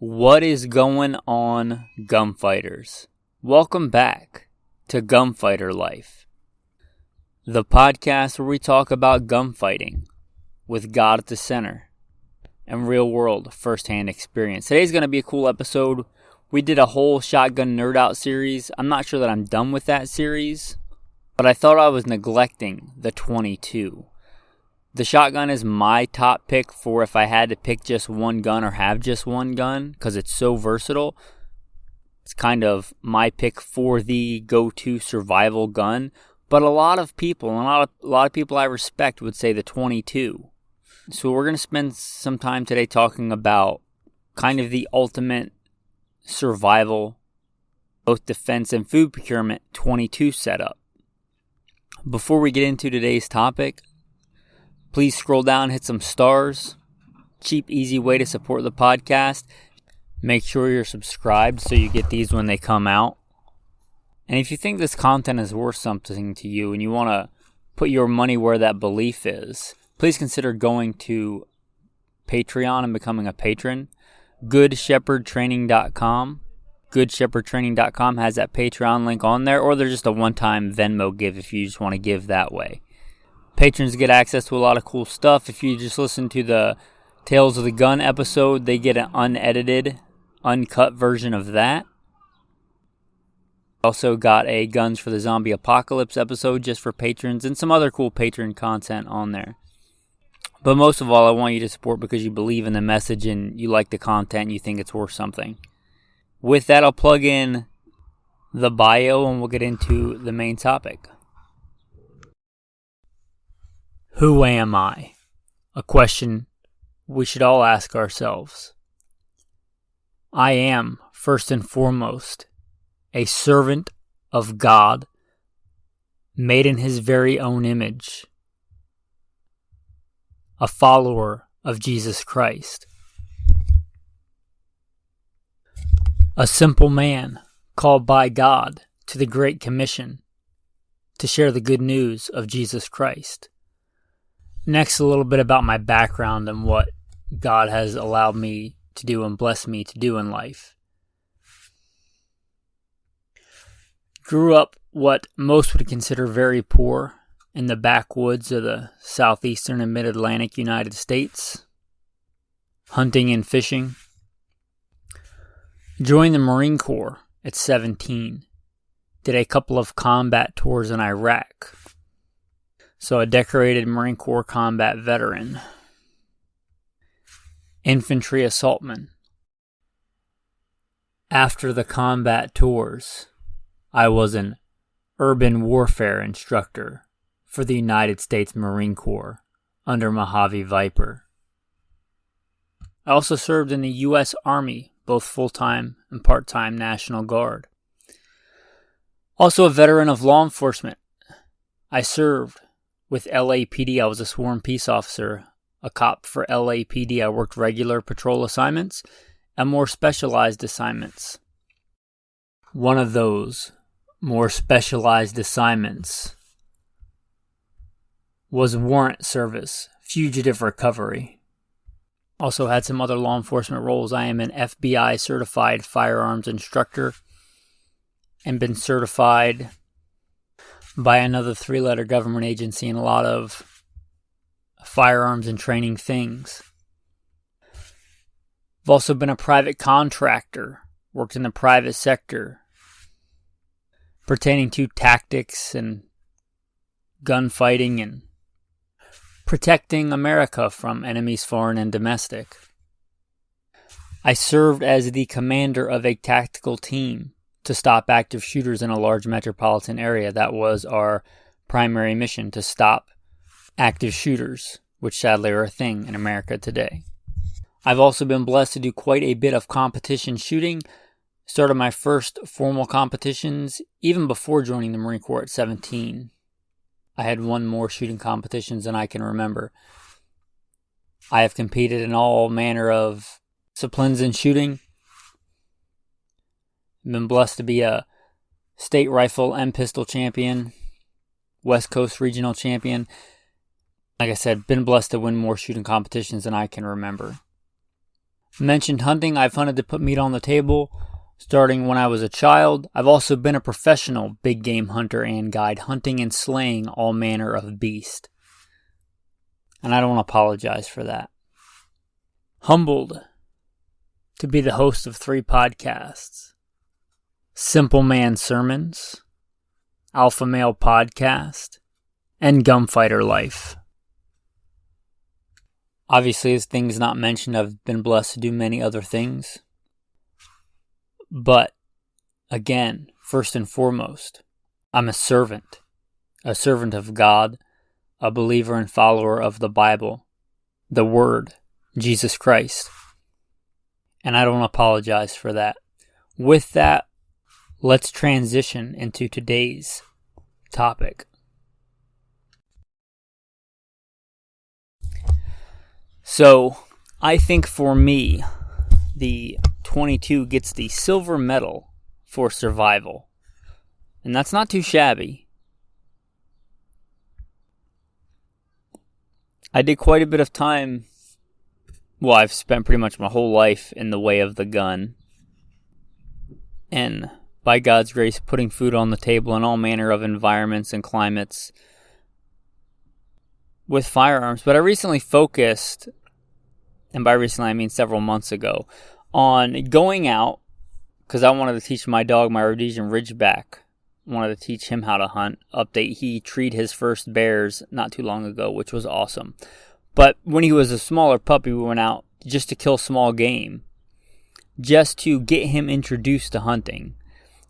What is going on, gunfighters? Welcome back to Gunfighter Life, the podcast where we talk about gunfighting with God at the center and real-world first-hand experience. Today's going to be a cool episode. We did a whole shotgun nerd out series. I'm not sure that I'm done with that series, but I thought I was neglecting the 22. The shotgun is my top pick for if I had to pick just one gun or have just one gun because it's so versatile. It's kind of my pick for the go-to survival gun. But a lot of people, and a lot of people I respect would say the 22. So we're going to spend some time today talking about kind of the ultimate survival, both defense and food procurement 22 setup. Before we get into today's topic, please scroll down, hit some stars. Cheap, easy way to support the podcast. Make sure you're subscribed so you get these when they come out. And if you think this content is worth something to you and you want to put your money where that belief is, please consider going to Patreon and becoming a patron. GoodShepherdTraining.com. GoodShepherdTraining.com has that Patreon link on there, or there's just a one-time Venmo give if you just want to give that way. Patrons get access to a lot of cool stuff. If you just listen to the Tales of the Gun episode, they get an unedited, uncut version of that. Also got a Guns for the Zombie Apocalypse episode just for patrons and some other cool patron content on there. But most of all, I want you to support because you believe in the message and you like the content and you think it's worth something. With that, I'll plug in the bio and we'll get into the main topic. Who am I? A question we should all ask ourselves. I am, first and foremost, a servant of God, made in His very own image, a follower of Jesus Christ, a simple man called by God to the Great Commission to share the good news of Jesus Christ. Next, a little bit about my background and what God has allowed me to do and blessed me to do in life. Grew up what most would consider very poor in the backwoods of the southeastern and mid-Atlantic United States, hunting and fishing. Joined the Marine Corps at 17. Did a couple of combat tours in Iraq. So a decorated Marine Corps combat veteran. Infantry assaultman. After the combat tours, I was an urban warfare instructor for the United States Marine Corps under Mkiiii Viper. I also served in the U.S. Army, both full-time and part-time National Guard. Also a veteran of law enforcement. I served with LAPD. I was a sworn peace officer, a cop for LAPD. I worked regular patrol assignments and more specialized assignments. One of those more specialized assignments was warrant service, fugitive recovery. Also had some other law enforcement roles. I am an FBI certified firearms instructor and been certified by another 3-letter government agency in a lot of firearms and training things. I've also been a private contractor, worked in the private sector, pertaining to tactics and gunfighting and protecting America from enemies foreign and domestic. I served as the commander of a tactical team to stop active shooters in a large metropolitan area. That was our primary mission, to stop active shooters, which sadly are a thing in America today. I've also been blessed to do quite a bit of competition shooting. Started my first formal competitions even before joining the Marine Corps at 17. I had won more shooting competitions than I can remember. I have competed in all manner of disciplines in shooting. Been blessed to be a state rifle and pistol champion, West Coast regional champion. Like I said, been blessed to win more shooting competitions than I can remember. Mentioned hunting. I've hunted to put meat on the table starting when I was a child. I've also been a professional big game hunter and guide, hunting and slaying all manner of beast. And I don't apologize for that. Humbled to be the host of 3 podcasts. Simple Man Sermons, Alpha Male Podcast, and Gunfighter Life. Obviously, as things not mentioned, I've been blessed to do many other things. But, again, first and foremost, I'm a servant of God, a believer and follower of the Bible, the Word, Jesus Christ. And I don't apologize for that. With that, let's transition into today's topic. So, I think for me, the 22 gets the silver medal for survival. And that's not too shabby. I did quite a bit of time. Well, I've spent pretty much my whole life in the way of the gun. And by God's grace, putting food on the table in all manner of environments and climates with firearms. But I recently focused, and by recently I mean several months ago, on going out, because I wanted to teach my dog, my Rhodesian Ridgeback, wanted to teach him how to hunt. Update, he treed his first bears not too long ago, which was awesome. But when he was a smaller puppy, we went out just to kill small game, just to get him introduced to hunting.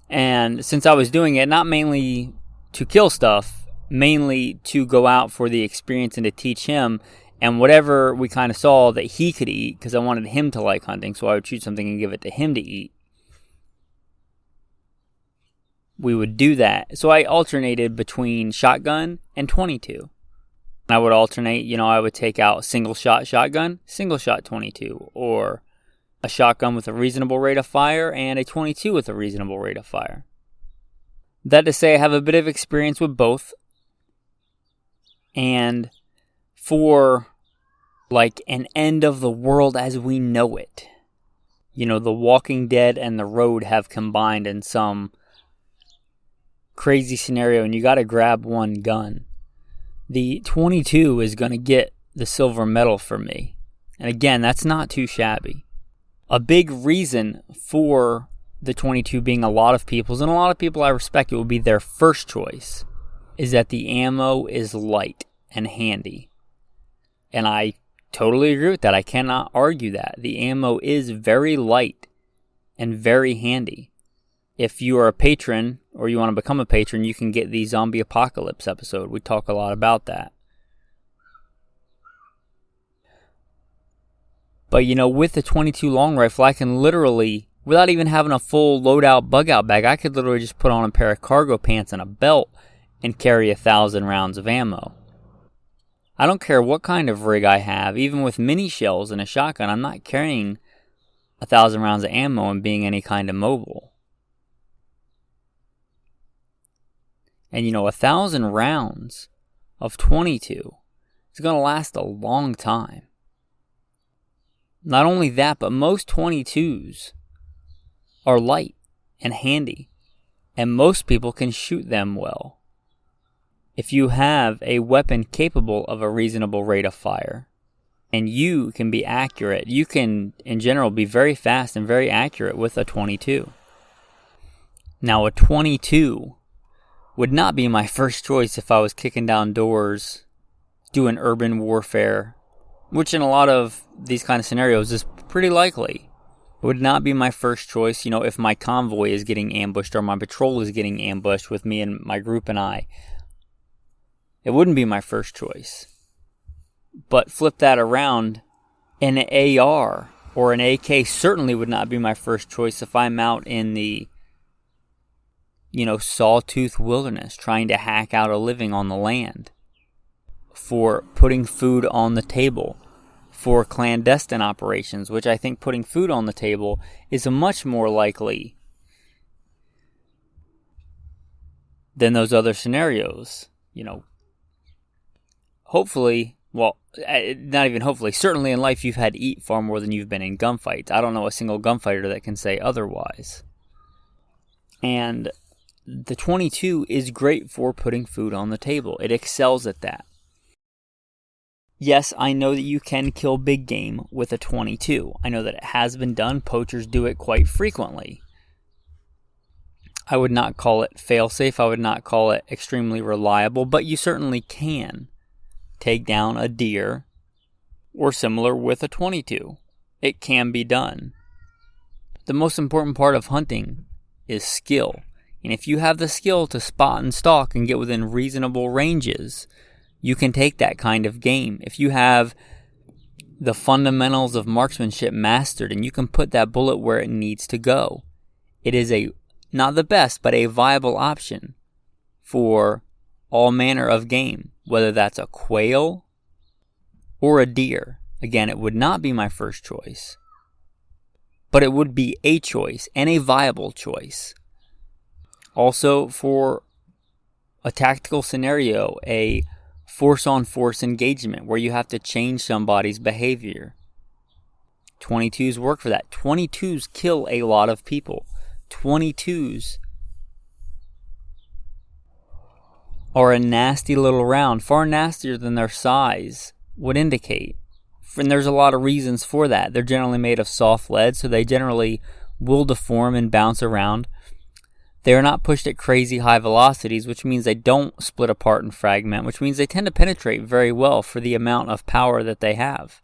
And since I was doing it, not mainly to kill stuff, mainly to go out for the experience and to teach him, and whatever we kind of saw that he could eat, because I wanted him to like hunting, so I would shoot something and give it to him to eat. We would do that. So I alternated between shotgun and 22. I would alternate, I would take out single shot shotgun, single shot 22, or a shotgun with a reasonable rate of fire and a 22 with a reasonable rate of fire. That to say, I have a bit of experience with both. And for like an end of the world as we know it, The Walking Dead and The Road have combined in some crazy scenario, and you got to grab one gun. The 22 is going to get the silver medal for me. And again, that's not too shabby. A big reason for the 22 being a lot of people's, and a lot of people I respect, it will be their first choice, is that the ammo is light and handy. And I totally agree with that. I cannot argue that. The ammo is very light and very handy. If you are a patron, or you want to become a patron, you can get the Zombie Apocalypse episode. We talk a lot about that. But, with the 22 long rifle, I can literally, without even having a full loadout, bug-out bag, I could literally just put on a pair of cargo pants and a belt and carry 1,000 rounds of ammo. I don't care what kind of rig I have. Even with mini shells and a shotgun, I'm not carrying 1,000 rounds of ammo and being any kind of mobile. And 1,000 rounds of 22 is going to last a long time. Not only that, but most 22s are light and handy, and most people can shoot them well. If you have a weapon capable of a reasonable rate of fire, and you can be accurate, you can, in general, be very fast and very accurate with a 22. Now, a 22 would not be my first choice if I was kicking down doors, doing urban warfare, which in a lot of these kind of scenarios is pretty likely. It would not be my first choice, if my convoy is getting ambushed or my patrol is getting ambushed with me and my group and I. It wouldn't be my first choice. But flip that around, an AR or an AK certainly would not be my first choice if I'm out in the sawtooth wilderness trying to hack out a living on the land, for putting food on the table, for clandestine operations, which I think putting food on the table is much more likely than those other scenarios. Hopefully Well, not even hopefully. Certainly in life you've had to eat far more than you've been in gunfights. I don't know a single gunfighter that can say otherwise. And the 22 is great for putting food on the table. It excels at that. Yes, I know that you can kill big game with a 22. I know that it has been done. Poachers do it quite frequently. I would not call it fail-safe. I would not call it extremely reliable, but you certainly can take down a deer or similar with a 22. It can be done. The most important part of hunting is skill. And if you have the skill to spot and stalk and get within reasonable ranges, you can take that kind of game. If you have the fundamentals of marksmanship mastered and you can put that bullet where it needs to go, it is not the best, but a viable option for all manner of game, whether that's a quail or a deer. Again, it would not be my first choice, but it would be a choice and a viable choice. Also, for a tactical scenario, a force-on-force engagement where you have to change somebody's behavior, 22s work for that. 22s kill a lot of people. 22s are a nasty little round, far nastier than their size would indicate. And there's a lot of reasons for that. They're generally made of soft lead, so they generally will deform and bounce around. They are not pushed at crazy high velocities, which means they don't split apart and fragment, which means they tend to penetrate very well for the amount of power that they have.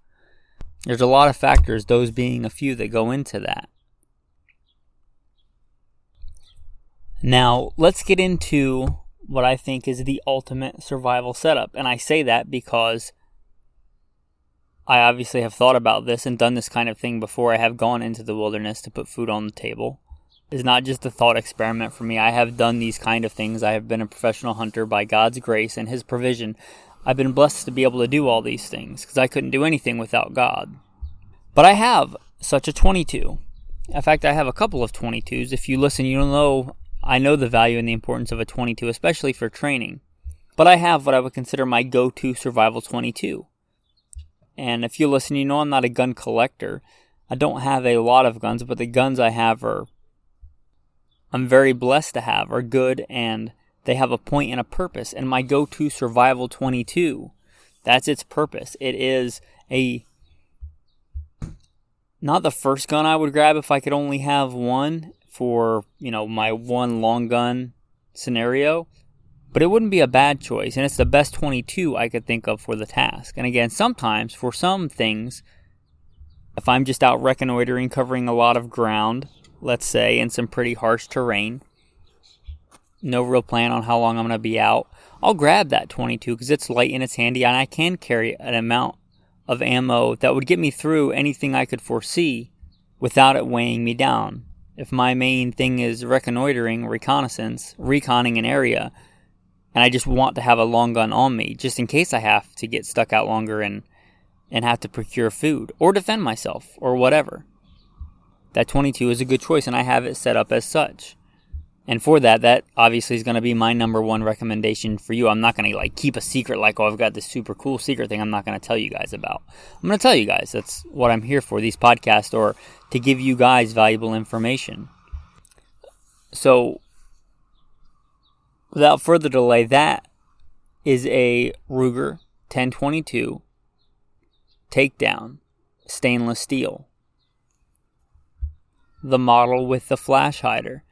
There's a lot of factors, those being a few, that go into that. Now, let's get into what I think is the ultimate survival setup. And I say that because I obviously have thought about this and done this kind of thing before. I have gone into the wilderness to put food on the table. It's not just a thought experiment for me. I have done these kind of things. I have been a professional hunter by God's grace and His provision. I've been blessed to be able to do all these things because I couldn't do anything without God. But I have such a 22. In fact, I have a couple of 22s. If you listen, you'll know I know the value and the importance of a 22, especially for training. But I have what I would consider my go-to survival 22. And if you listen, you know I'm not a gun collector. I don't have a lot of guns, but the guns I have I'm very blessed to have, are good, and they have a point and a purpose. And my go-to survival 22, that's its purpose. It is not the first gun I would grab if I could only have one for, my one long gun scenario, but it wouldn't be a bad choice, and it's the best 22 I could think of for the task. And again, sometimes, for some things, if I'm just out reconnoitering, covering a lot of ground, let's say, in some pretty harsh terrain, no real plan on how long I'm going to be out, I'll grab that 22 because it's light and it's handy, and I can carry an amount of ammo that would get me through anything I could foresee without it weighing me down. If my main thing is reconnoitering, reconnaissance, reconning an area, and I just want to have a long gun on me, just in case I have to get stuck out longer and have to procure food, or defend myself, or whatever, that 22 is a good choice, and I have it set up as such. And for that obviously is going to be my number one recommendation for you. I'm not going to keep a secret I've got this super cool secret thing I'm not going to tell you guys about. I'm going to tell you guys. That's what I'm here for, these podcasts, or to give you guys valuable information. So, without further delay, that is a Ruger 1022 Takedown stainless steel. The model with the flash hider.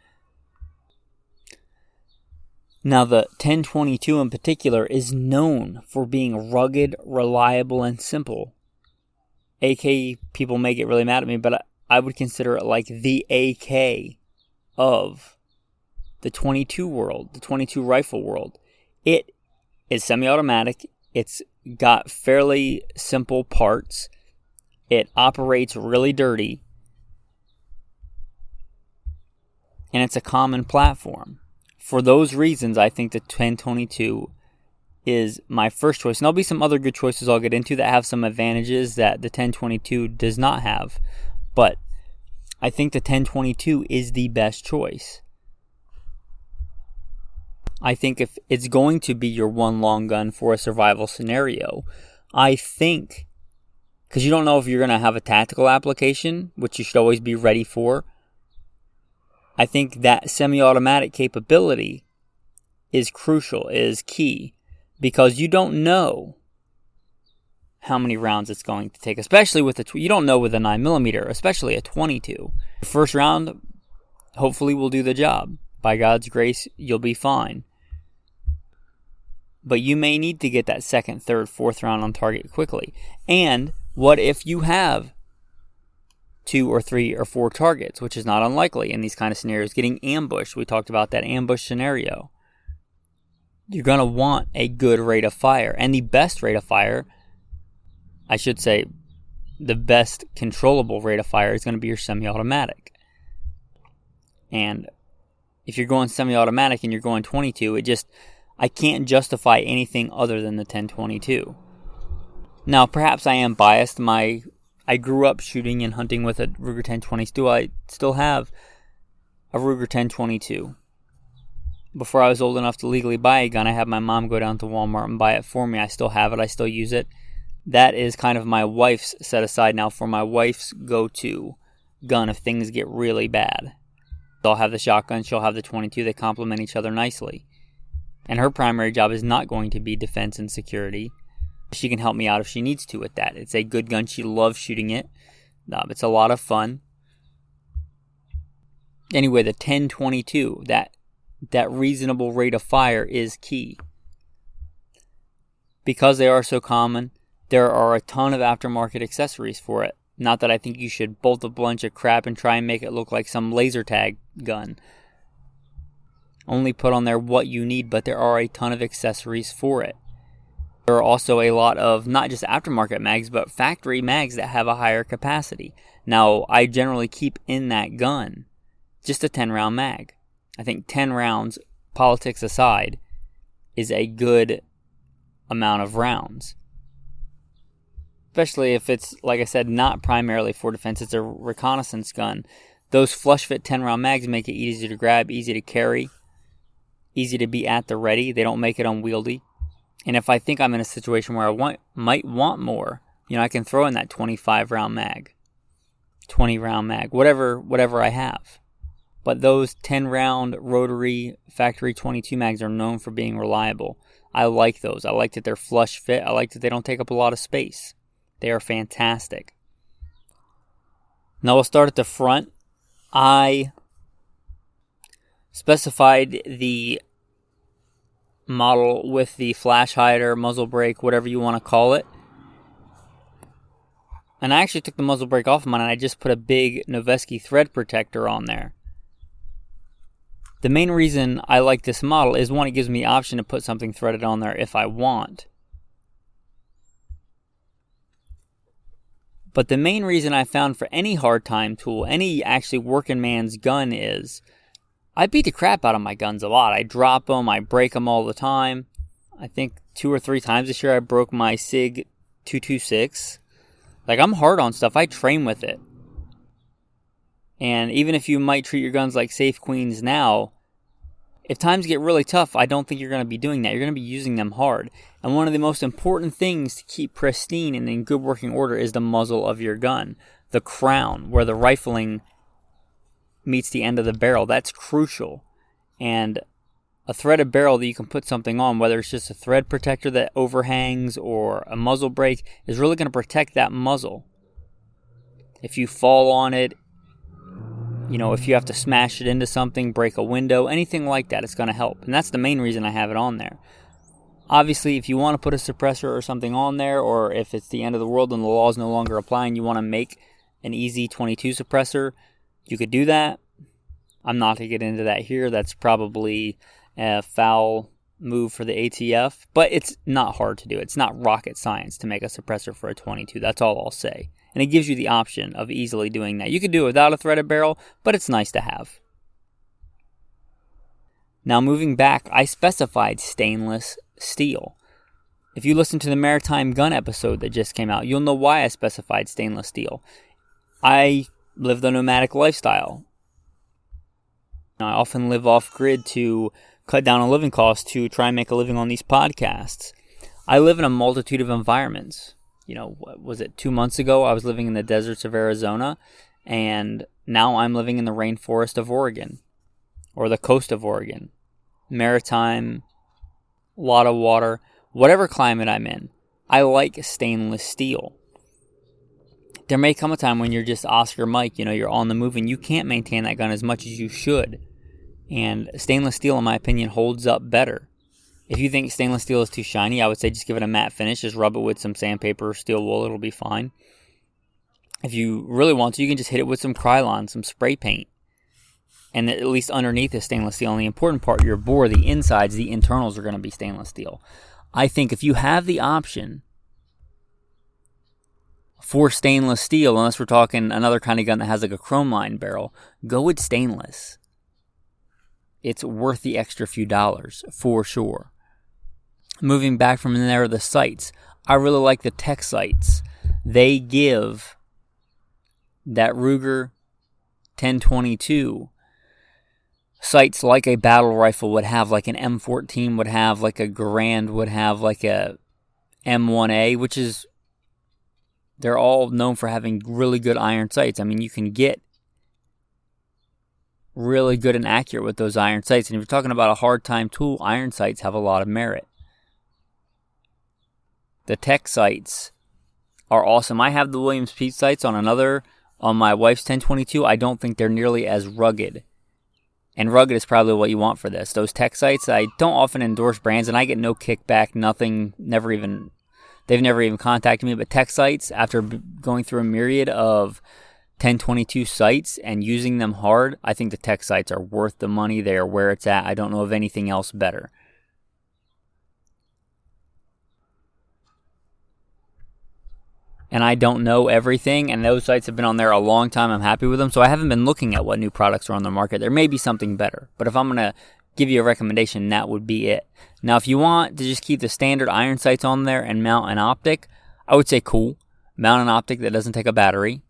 Now, the 1022 in particular is known for being rugged, reliable, and simple. AK people may get really mad at me, but I would consider it like the AK of the 22 world, the 22 rifle world. It is semi-automatic. It's got fairly simple parts. It operates really dirty. And it's a common platform. For those reasons, I think the 1022 is my first choice. And there'll be some other good choices I'll get into that have some advantages that the 1022 does not have. But I think the 1022 is the best choice. I think if it's going to be your one long gun for a survival scenario, I think, because you don't know if you're going to have a tactical application, which you should always be ready for, I think that semi-automatic capability is crucial, is key, because you don't know how many rounds it's going to take, especially with you don't know with a 9mm, especially a 22. The first round hopefully will do the job. By God's grace, you'll be fine. But you may need to get that second, third, fourth round on target quickly. And what if you have 2 or 3 or 4 targets, which is not unlikely in these kind of scenarios, getting ambushed? We talked about that ambush scenario. You're going to want a good rate of fire. And the best rate of fire, I should say, the best controllable rate of fire is going to be your semi-automatic. And if you're going semi-automatic and you're going 22, I can't justify anything other than the 10-22. Now, perhaps I am biased. I grew up shooting and hunting with a Ruger 10-22. I still have a Ruger 10-22. Before I was old enough to legally buy a gun, I had my mom go down to Walmart and buy it for me. I still have it. I still use it. That is kind of my wife's set aside now for my wife's go-to gun if things get really bad. I'll have the shotgun, she'll have the 22. They complement each other nicely. And her primary job is not going to be defense and security. She can help me out if she needs to with that. It's a good gun. She loves shooting it. It's a lot of fun. Anyway, the 10-22, that reasonable rate of fire is key. Because they are so common, there are a ton of aftermarket accessories for it. Not that I think you should bolt a bunch of crap and try and make it look like some laser tag gun. Only put on there what you need, but there are a ton of accessories for it. There are also a lot of not just aftermarket mags, but factory mags that have a higher capacity. Now, I generally keep in that gun just a 10-round mag. I think 10 rounds, politics aside, is a good amount of rounds. Especially if it's, like I said, not primarily for defense. It's a reconnaissance gun. Those flush fit 10-round mags make it easy to grab, easy to carry, easy to be at the ready. They don't make it unwieldy. And if I think I'm in a situation where I might want more, I can throw in that 25-round mag, 20-round mag, whatever I have. But those 10-round rotary factory 22 mags are known for being reliable. I like those. I like that they're flush fit. I like that they don't take up a lot of space. They are fantastic. Now we'll start at the front. I specified the model with the flash hider, muzzle brake, whatever you want to call it. And I actually took the muzzle brake off of mine and I just put a big Noveske thread protector on there. The main reason I like this model is, one, it gives me the option to put something threaded on there if I want. But the main reason I found for any hard time tool, any actually working man's gun, is I beat the crap out of my guns a lot. I drop them, I break them all the time. I think 2 or 3 times this year I broke my SIG 226. I'm hard on stuff. I train with it. And even if you might treat your guns like safe queens now, if times get really tough, I don't think you're going to be doing that. You're going to be using them hard. And one of the most important things to keep pristine and in good working order is the muzzle of your gun. The crown, where the rifling meets the end of the barrel. That's crucial. And a threaded barrel that you can put something on, whether it's just a thread protector that overhangs or a muzzle brake, is really going to protect that muzzle. If you fall on it, if you have to smash it into something, break a window, anything like that, it's going to help. And that's the main reason I have it on there. Obviously, if you want to put a suppressor or something on there, or if it's the end of the world and the law is no longer applying, you want to make an easy 22 suppressor, you could do that. I'm not going to get into that here. That's probably a foul move for the ATF, but it's not hard to do. It's not rocket science to make a suppressor for a 22. That's all I'll say. And it gives you the option of easily doing that. You could do it without a threaded barrel, but it's nice to have. Now moving back, I specified stainless steel. If you listen to the Maritime Gun episode that just came out, you'll know why I specified stainless steel. I live the nomadic lifestyle. I often live off-grid to cut down on living costs to try and make a living on these podcasts. I live in a multitude of environments. What was it, 2 months ago, I was living in the deserts of Arizona, and now I'm living in the rainforest of Oregon, or the coast of Oregon. Maritime, a lot of water, whatever climate I'm in. I like stainless steel. There may come a time when you're just Oscar Mike, you're on the move and you can't maintain that gun as much as you should. And stainless steel, in my opinion, holds up better. If you think stainless steel is too shiny, I would say just give it a matte finish. Just rub it with some sandpaper or steel wool. It'll be fine. If you really want to, you can just hit it with some Krylon, some spray paint. And at least underneath is stainless steel. And the important part, your bore, the insides, the internals are going to be stainless steel. I think if you have the option for stainless steel, unless we're talking another kind of gun that has like a chrome line barrel, go with stainless. It's worth the extra few dollars, for sure. Moving back from there, the sights. I really like the tech sights. They give that Ruger 1022 sights like a battle rifle would have, like an M14 would have, like a Garand would have, like a M1A, which is, they're all known for having really good iron sights. I mean, you can get really good and accurate with those iron sights. And if you're talking about a hard time tool, iron sights have a lot of merit. The tech sights are awesome. I have the Williams Pete sights on my wife's 1022. I don't think they're nearly as rugged. And rugged is probably what you want for this. Those tech sights, I don't often endorse brands, and I get no kickback, nothing, they've never even contacted me. But tech sights, after going through a myriad of 1022 sights and using them hard, I think the tech sights are worth the money. They are where it's at. I don't know of anything else better. And I don't know everything, and those sights have been on there a long time. I'm happy with them, so I haven't been looking at what new products are on the market. There may be something better, but if I'm going to give you a recommendation, that would be it. Now, if you want to just keep the standard iron sights on there and mount an optic, I would say cool. Mount an optic that doesn't take a battery.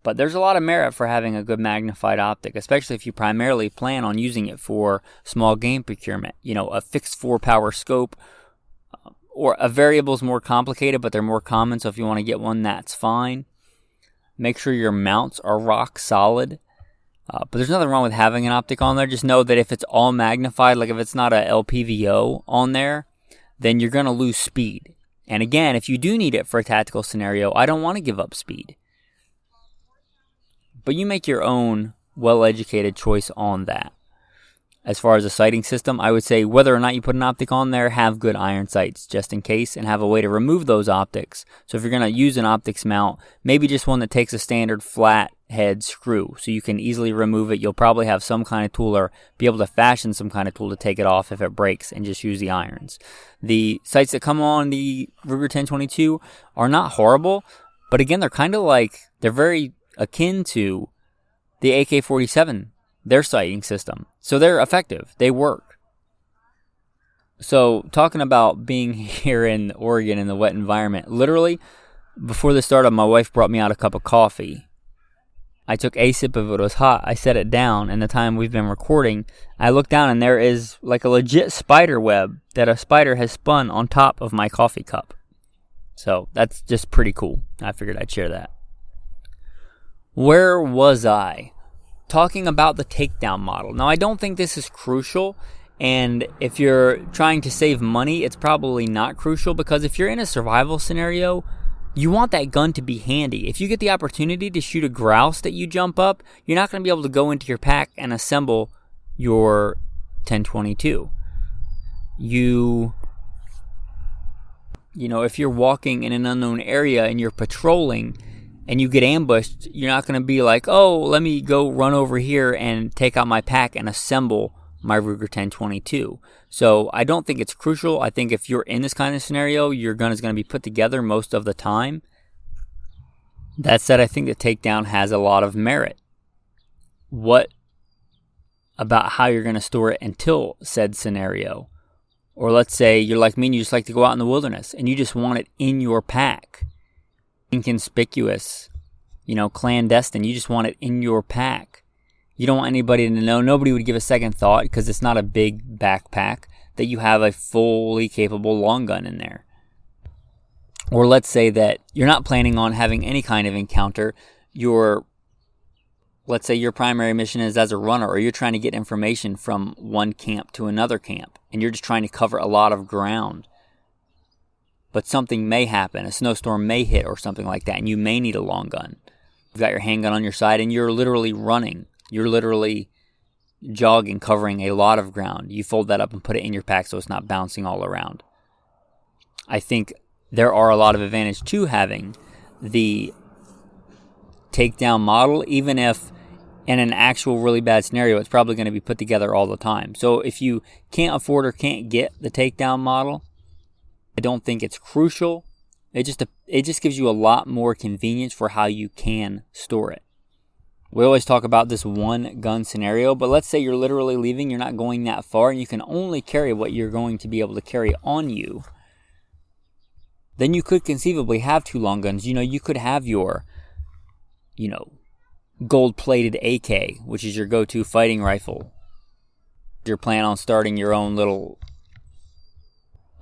But there's a lot of merit for having a good magnified optic, especially if you primarily plan on using it for small game procurement. A fixed 4-power scope, or a variable is more complicated, but they're more common, so if you want to get one, that's fine. Make sure your mounts are rock solid. But there's nothing wrong with having an optic on there. Just know that if it's all magnified, like if it's not a LPVO on there, then you're going to lose speed. And again, if you do need it for a tactical scenario, I don't want to give up speed. But you make your own well-educated choice on that. As far as a sighting system, I would say whether or not you put an optic on there, have good iron sights just in case, and have a way to remove those optics. So if you're going to use an optics mount, maybe just one that takes a standard flat head screw so you can easily remove it. You'll probably have some kind of tool or be able to fashion some kind of tool to take it off if it breaks, and just use the irons. The sights that come on the Ruger 1022 are not horrible, but again, they're kind of like, they're very akin to the AK-47, their sighting system. So they're effective. They work. So talking about being here in Oregon in the wet environment, literally, before this started, my wife brought me out a cup of coffee. I took a sip of it. It was hot. I set it down, and the time we've been recording, I looked down, and there is like a legit spider web that a spider has spun on top of my coffee cup. So that's just pretty cool. I figured I'd share that. Where was I? Talking about the takedown model. Now, I don't think this is crucial, and if you're trying to save money, it's probably not crucial, because if you're in a survival scenario, you want that gun to be handy. If you get the opportunity to shoot a grouse that you jump up, you're not going to be able to go into your pack and assemble your 1022. If you're walking in an unknown area and you're patrolling and you get ambushed, you're not going to be like, oh, let me go run over here and take out my pack and assemble my Ruger 1022. So I don't think it's crucial. I think if you're in this kind of scenario, your gun is going to be put together most of the time. That said, I think the takedown has a lot of merit. What about how you're going to store it until said scenario? Or let's say you're like me and you just like to go out in the wilderness and you just want it in your pack. Inconspicuous, clandestine. You just want it in your pack. You don't want anybody to know. Nobody would give a second thought, because it's not a big backpack, that you have a fully capable long gun in there. Or let's say that you're not planning on having any kind of encounter. Let's say your primary mission is as a runner, or you're trying to get information from one camp to another camp, and you're just trying to cover a lot of ground. But something may happen, a snowstorm may hit or something like that, and you may need a long gun. You've got your handgun on your side, and you're literally running. You're literally jogging, covering a lot of ground. You fold that up and put it in your pack so it's not bouncing all around. I think there are a lot of advantages to having the takedown model, even if in an actual really bad scenario, it's probably going to be put together all the time. So if you can't afford or can't get the takedown model, I don't think it's crucial. It just gives you a lot more convenience for how you can store it. We always talk about this one gun scenario, but let's say you're literally leaving, you're not going that far, and you can only carry what you're going to be able to carry on you. Then you could conceivably have 2 long guns. You could have your, gold-plated AK, which is your go-to fighting rifle. You're planning on starting your own little,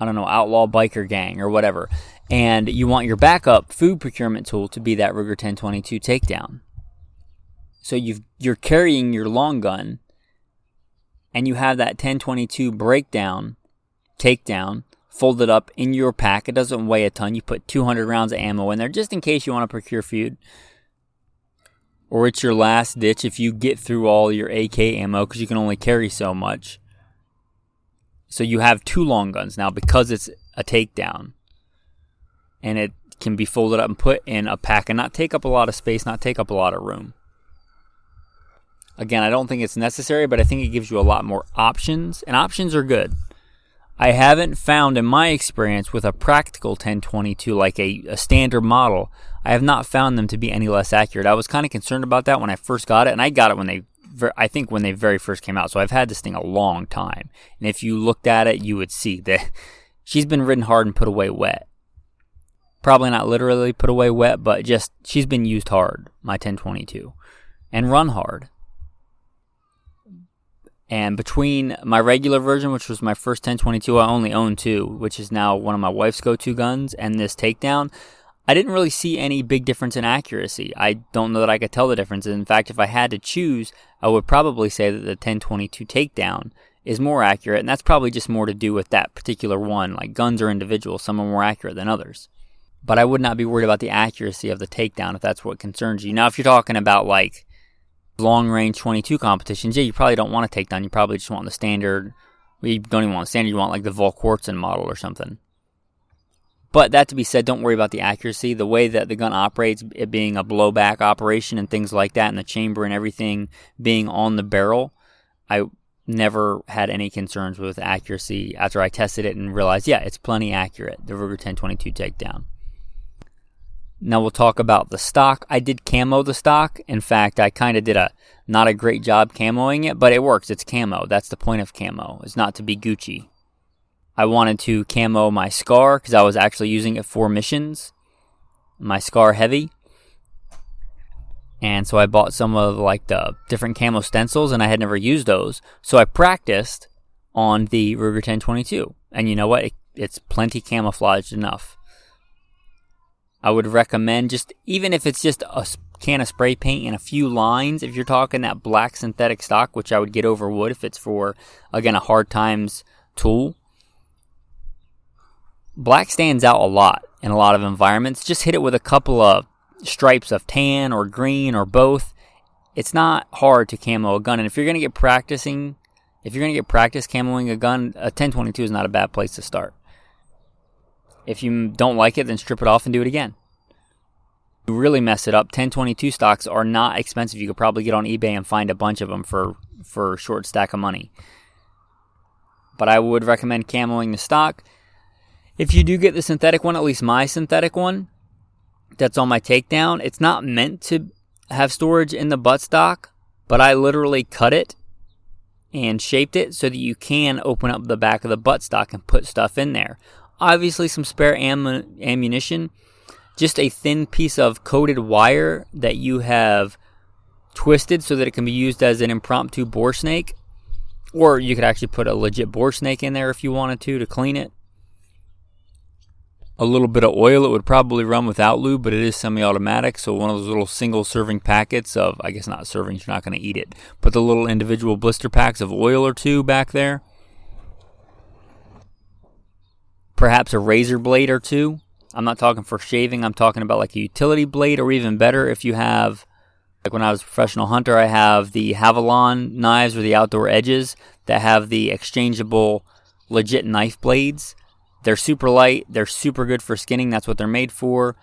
outlaw biker gang or whatever. And you want your backup food procurement tool to be that Ruger 1022 takedown. So you're carrying your long gun, and you have that 1022 takedown, folded up in your pack. It doesn't weigh a ton. You put 200 rounds of ammo in there just in case you want to procure food. Or it's your last ditch if you get through all your AK ammo because you can only carry so much. So you have 2 long guns now because it's a takedown. And it can be folded up and put in a pack and not take up a lot of space, not take up a lot of room. Again, I don't think it's necessary, but I think it gives you a lot more options. And options are good. I haven't found in my experience with a practical 1022, like a standard model, I have not found them to be any less accurate. I was kind of concerned about that when I first got it, and I got it when they very first came out. So I've had this thing a long time. And if you looked at it, you would see that she's been ridden hard and put away wet. Probably not literally put away wet, but just she's been used hard, my 1022, and run hard. And between my regular version, which was my first 1022, I only own 2, which is now one of my wife's go-to guns, and this takedown, I didn't really see any big difference in accuracy. I don't know that I could tell the difference. In fact, if I had to choose, I would probably say that the 1022 takedown is more accurate, and that's probably just more to do with that particular one. Like, guns are individual. Some are more accurate than others. But I would not be worried about the accuracy of the takedown if that's what concerns you. Now, if you're talking about, like, long-range 22 competitions, you probably don't want a takedown. You probably just want the standard. You don't even want the standard. You want, like, the Volquartsen model or something. But that to be said, don't worry about the accuracy. The way that the gun operates, it being a blowback operation and things like that, and the chamber and everything being on the barrel, I never had any concerns with accuracy after I tested it and realized, yeah, it's plenty accurate, the Ruger 1022 takedown. Now we'll talk about the stock. I did camo the stock. In fact, I kind of did not a great job camoing it, but it works. It's camo. That's the point of camo. It's not to be Gucci. I wanted to camo my Scar because I was actually using it for missions. My Scar Heavy. And so I bought some of like the different camo stencils, and I had never used those. So I practiced on the Ruger 1022. And you know what? It's plenty camouflaged enough. I would recommend even if it's just a can of spray paint and a few lines, if you're talking that black synthetic stock, which I would get over wood if it's for, again, a hard times tool. Black stands out a lot in a lot of environments. Just hit it with a couple of stripes of tan or green or both. It's not hard to camo a gun. And if you're going to get practice camoing a gun, a 1022 is not a bad place to start. If you don't like it, then strip it off and do it again. You really mess it up. 1022 stocks are not expensive. You could probably get on eBay and find a bunch of them for a short stack of money. But I would recommend camoing the stock. If you do get the synthetic one, at least my synthetic one, that's on my takedown, it's not meant to have storage in the buttstock, but I literally cut it and shaped it so that you can open up the back of the buttstock and put stuff in there. Obviously some spare ammunition, just a thin piece of coated wire that you have twisted so that it can be used as an impromptu bore snake, or you could actually put a legit bore snake in there if you wanted to clean it. a little bit of oil. It would probably run without lube, but it is semi-automatic. So one of those little single serving packets of, I guess not servings, you're not going to eat it, but the little individual blister packs of oil or two back there. Perhaps a razor blade or two. I'm not talking for shaving. I'm talking about like a utility blade, or even better if you have, like when I was a professional hunter, I have the Havalon knives or the Outdoor Edges that have the exchangeable legit knife blades. They're super light. They're super good for skinning. That's what they're made for.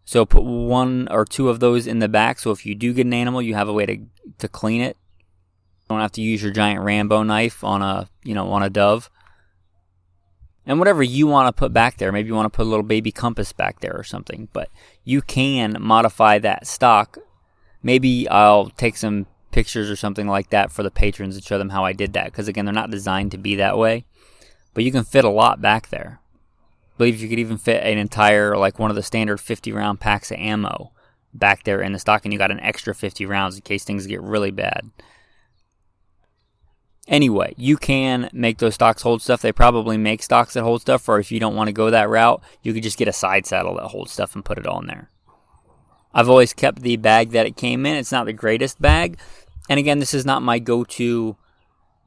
So put one or two of those in the back. So if you do get an animal, you have a way to clean it. You don't have to use your giant Rambo knife on a dove. And whatever you want to put back there, maybe you want to put a little baby compass back there or something. But you can modify that stock. Maybe I'll take some pictures or something like that for the patrons and show them how I did that. Because again, they're not designed to be that way. But you can fit a lot back there. I believe you could even fit an entire, like one of the standard 50-round packs of ammo back there in the stock. And you got an extra 50 rounds in case things get really bad. Anyway, you can make those stocks hold stuff. They probably make stocks that hold stuff, or if you don't want to go that route, you could just get a side saddle that holds stuff and put it on there. I've always kept the bag that it came in. It's not the greatest bag. And again, this is not my go-to,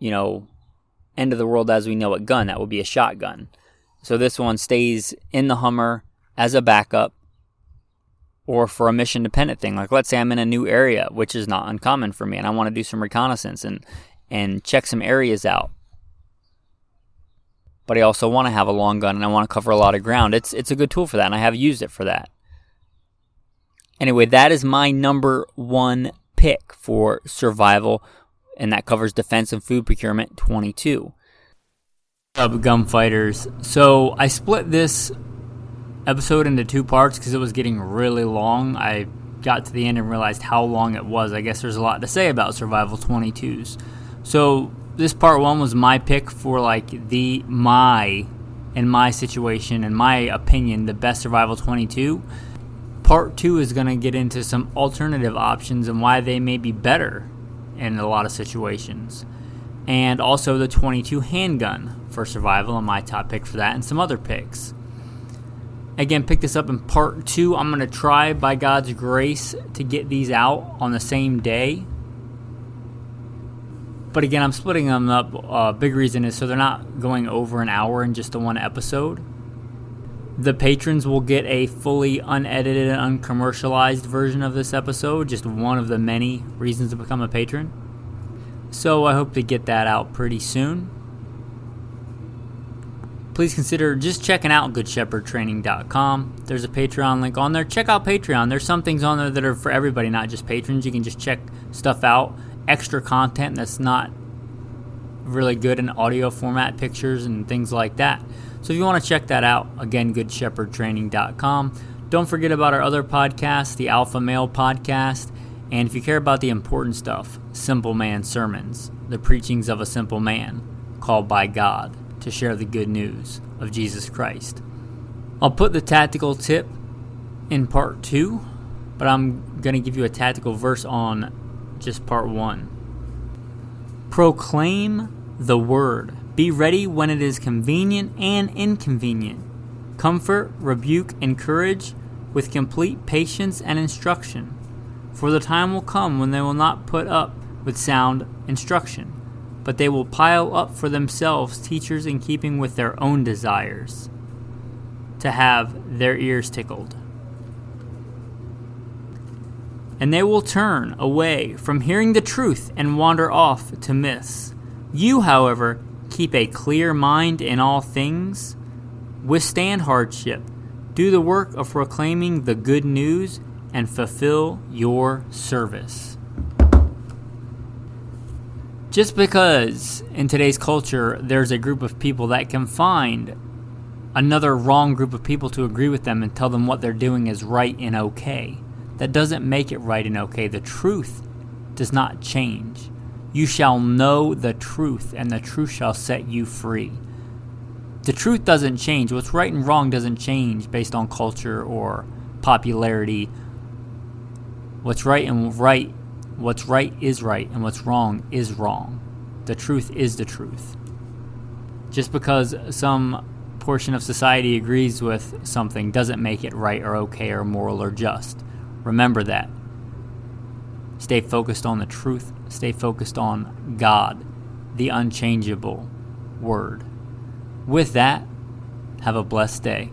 end of the world as we know it gun. That would be a shotgun. So this one stays in the Hummer as a backup or for a mission-dependent thing. Like let's say I'm in a new area, which is not uncommon for me, and I want to do some reconnaissance and check some areas out. But I also want to have a long gun and I want to cover a lot of ground. It's a good tool for that, and I have used it for that. Anyway, that is my number one pick for survival, and that covers defense and food procurement 22. Gunfighters. So I split this episode into two parts because it was getting really long. I got to the end and realized how long it was. I guess there's a lot to say about survival 22s. So this part one was my pick for in my situation, in my opinion, the best survival 22. Part two is going to get into some alternative options and why they may be better in a lot of situations. And also the 22 handgun for survival and my top pick for that, and some other picks. Again, pick this up in part two. I'm going to try, by God's grace, to get these out on the same day. But again, I'm splitting them up. Big reason is so they're not going over an hour in just the one episode. The patrons will get a fully unedited and uncommercialized version of this episode, just one of the many reasons to become a patron. So I hope to get that out pretty soon. Please consider just checking out goodshepherdtraining.com. There's a Patreon link on there. Check out Patreon. There's some things on there that are for everybody, not just patrons. You can just check stuff out. Extra content that's not really good in audio format, pictures and things like that. So if you want to check that out, again, goodshepherdtraining.com. Don't forget about our other podcasts, the Alpha Male Podcast, and if you care about the important stuff, Simple Man Sermons, the preachings of a simple man called by God to share the good news of Jesus Christ. I'll put the tactical tip in part two, but I'm going to give you a tactical verse on just part one. Proclaim the word. Be ready when it is convenient and inconvenient. Comfort, rebuke, encourage with complete patience and instruction. For the time will come when they will not put up with sound instruction, but they will pile up for themselves teachers in keeping with their own desires, to have their ears tickled. And they will turn away from hearing the truth and wander off to myths. You, however, keep a clear mind in all things, withstand hardship, do the work of proclaiming the good news, and fulfill your service. Just because in today's culture there's a group of people that can find another wrong group of people to agree with them and tell them what they're doing is right and okay, that doesn't make it right and okay. The truth does not change. You shall know the truth, and the truth shall set you free. The truth doesn't change. What's right and wrong doesn't change based on culture or popularity. What's right is right, and what's wrong is wrong. The truth is the truth. Just because some portion of society agrees with something doesn't make it right or okay or moral or just. Remember that. Stay focused on the truth. Stay focused on God, the unchangeable Word. With that, have a blessed day.